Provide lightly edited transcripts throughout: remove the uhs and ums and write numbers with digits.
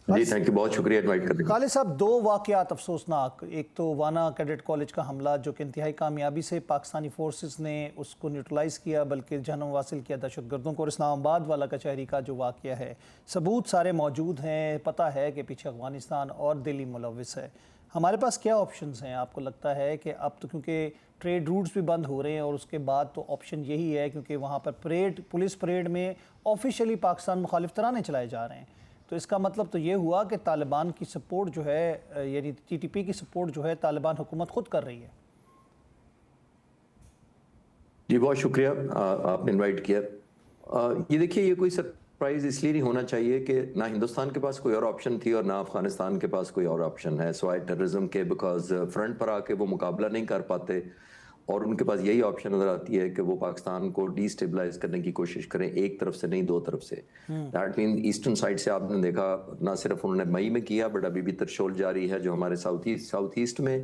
G thank you, بہت شکریہ invite کرنے کا۔ خالد صاحب، دو واقعات افسوسناک، ایک تو وانا کیڈٹ کالج کا حملہ جو کہ انتہائی کامیابی سے پاکستانی فورسز نے اس کو نیوٹرلائز کیا بلکہ جہنم واصل کیا دہشت گردوں کو، اور اسلام آباد والا کچہری کا جو واقعہ ہے، ثبوت سارے موجود ہیں، پتہ ہے کہ پیچھے افغانستان اور دلی ملوث ہے۔ ہمارے پاس کیا آپشنز ہیں؟ آپ کو لگتا ہے کہ اب تو کیونکہ ٹریڈ روٹس بھی بند ہو رہے ہیں اور اس کے بعد تو آپشن یہی ہے کیونکہ وہاں پر پولیس پریڈ میں آفیشلی پاکستان مخالف ترانے چلائے جا رہے ہیں، تو اس کا مطلب تو یہ ہوا کہ طالبان کی سپورٹ جو ہے، یعنی ٹی ٹی پی کی سپورٹ جو ہے طالبان حکومت خود کر رہی ہے۔ جی بہت شکریہ، آپ نے انوائٹ کیا۔ یہ دیکھیے، یہ کوئی سرپرائز اس لیے نہیں ہونا چاہیے کہ نہ ہندوستان کے پاس کوئی اور آپشن تھی اور نہ افغانستان کے پاس کوئی اور آپشن ہے سوائے ٹیررزم کے، بیکاز فرنٹ پر آ کے وہ مقابلہ نہیں کر پاتے اور ان کے پاس یہی آپشن نظر آتی ہے کہ وہ پاکستان کو ڈی اسٹیبلائز کرنے کی کوشش کریں، ایک طرف سے نہیں، دو طرف سے۔ دیٹ مین ایسٹرن سائڈ سے آپ نے دیکھا نہ صرف انہوں نے مئی میں کیا، بٹ ابھی بھی ترشول جاری ہے جو ہمارے ساؤتھ ایسٹ میں،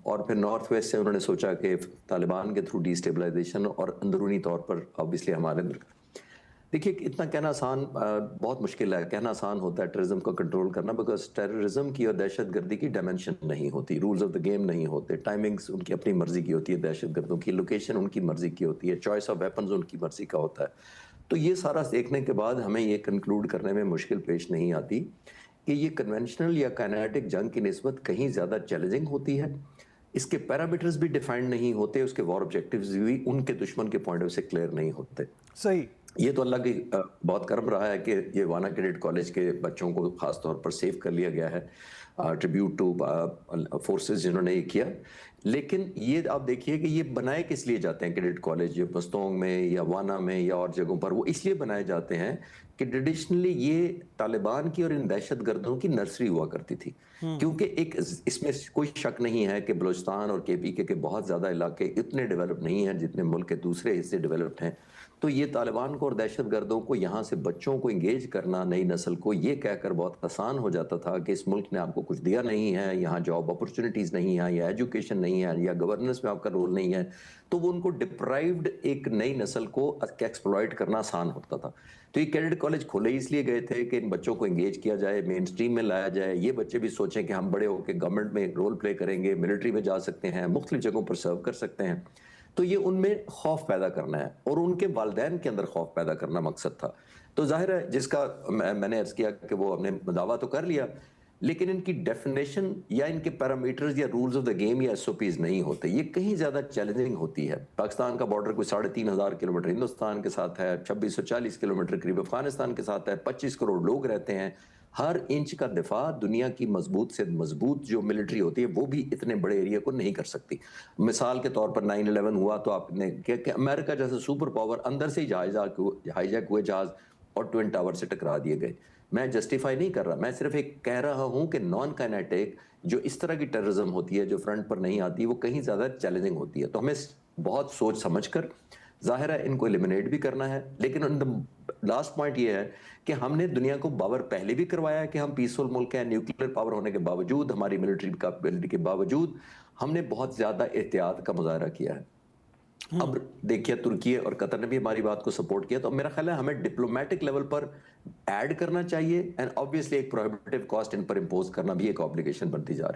اور پھر نارتھ ویسٹ سے انہوں نے سوچا کہ طالبان کے تھرو ڈی اسٹیبلائزیشن اور اندرونی طور پر obviously ہمارے اندر۔ دیکھیے اتنا کہنا آسان، بہت مشکل ہے، کہنا آسان ہوتا ہے ٹیررزم کو کنٹرول کرنا، بیکاز ٹیررزم کی اور دہشت گردی کی ڈائمنشن نہیں ہوتی، رولز آف دا گیم نہیں ہوتے، ٹائمنگز ان کی اپنی مرضی کی ہوتی ہے، دہشت گردوں کی لوکیشن ان کی مرضی کی ہوتی ہے، چوائس آف ویپنز ان کی مرضی کا ہوتا ہے۔ تو یہ سارا دیکھنے کے بعد ہمیں یہ کنکلوڈ کرنے میں مشکل پیش نہیں آتی کہ یہ کنونشنل یا کائنیٹک جنگ کی نسبت کہیں زیادہ چیلنجنگ ہوتی ہے، اس کے پیرامیٹرز بھی ڈیفائنڈ نہیں ہوتے، اس کے وار آبجیکٹیوز بھی ان کے دشمن کے پوائنٹ آف سے کلیئر نہیں ہوتے۔ صحیح۔ یہ تو اللہ کی بہت کرم رہا ہے کہ یہ وانا کیڈٹ کالج کے بچوں کو خاص طور پر سیو کر لیا گیا ہے، ٹریبیوٹ ٹو فورسز جنہوں نے یہ کیا۔ لیکن یہ آپ دیکھیے کہ یہ بنائے کس لیے جاتے ہیں کیڈٹ کالج، یہ پستونگ میں یا وانا میں یا اور جگہوں پر، وہ اس لیے بنائے جاتے ہیں کہ ٹریڈیشنلی یہ طالبان کی اور ان دہشت گردوں کی نرسری ہوا کرتی تھی، کیونکہ ایک اس میں کوئی شک نہیں ہے کہ بلوچستان اور کے پی کے بہت زیادہ علاقے اتنے ڈیولپ نہیں ہیں جتنے ملک کے دوسرے حصے ڈیولپڈ ہیں۔ تو یہ طالبان کو اور دہشت گردوں کو یہاں سے بچوں کو انگیج کرنا، نئی نسل کو یہ کہہ کر بہت آسان ہو جاتا تھا کہ اس ملک نے آپ کو کچھ دیا نہیں ہے، یہاں جاب اپرچونٹیز نہیں ہیں، یا ایجوکیشن نہیں ہے، یا گورننس میں آپ کا رول نہیں ہے، تو وہ ان کو ڈپرائیوڈ ایک نئی نسل کو ایکسپلائٹ کرنا آسان ہوتا تھا۔ تو یہ کیڈٹ کالج کھولے اس لیے گئے تھے کہ ان بچوں کو انگیج کیا جائے، مین سٹریم میں لایا جائے، یہ بچے بھی سوچیں کہ ہم بڑے ہو کے گورنمنٹ میں رول پلے کریں گے، ملٹری میں جا سکتے ہیں، مختلف جگہوں پر سرو کر سکتے ہیں۔ تو یہ ان میں خوف پیدا کرنا ہے اور ان کے والدین کے اندر خوف پیدا کرنا مقصد تھا۔ تو ظاہر ہے جس کا میں نے عرض کیا کہ وہ ہم نے دعویٰ تو کر لیا، لیکن ان کی ڈیفینیشن یا ان کے پیرامیٹرز یا رولز آف دا گیم یا ایس او پیز نہیں ہوتے، یہ کہیں زیادہ چیلنجنگ ہوتی ہے۔ پاکستان کا بارڈر کوئی 3,500 کلومیٹر ہندوستان کے ساتھ ہے، 2640 کلومیٹر قریب افغانستان کے ساتھ ہے، 25 کروڑ لوگ رہتے ہیں، ہر انچ کا دفاع دنیا کی مضبوط سے مضبوط جو ملٹری ہوتی ہے وہ بھی اتنے بڑے ایریا کو نہیں کر سکتی۔ مثال کے طور پر 9/11 ہوا تو آپ نے کیا کہ امریکہ جیسے سپر پاور اندر سے ہی ہائی جیک ہوئے جہاز اور ٹوین ٹاور سے ٹکرا دیے گئے۔ میں جسٹیفائی نہیں کر رہا، میں صرف ایک کہہ رہا ہوں کہ نان کائنیٹک جو اس طرح کی ٹیررزم ہوتی ہے جو فرنٹ پر نہیں آتی، وہ کہیں زیادہ چیلنجنگ ہوتی ہے۔ تو ہمیں بہت سوچ سمجھ کر ظاہر ہے ان کو ایلیمنیٹ بھی کرنا ہے، لیکن لاسٹ پوائنٹ یہ ہے کہ ہم نے دنیا کو باور پہلے بھی کروایا کہ ہم پیسفل ملک ہیں، نیوکلیر پاور ہونے کے باوجود، ہماری ملٹری کیپیبلٹی کے باوجود ہم نے بہت زیادہ احتیاط کا مظاہرہ کیا ہے۔ اب دیکھیے ترکی اور قطر نے بھی ہماری بات کو سپورٹ کیا، تو میرا خیال ہے ہمیں ڈپلومیٹک لیول پر ایڈ کرنا چاہیے، اینڈ obviously ایک پروہیبٹیو کاسٹ ان پر امپوز کرنا بھی ایک obligation بنتی جا رہی ہے۔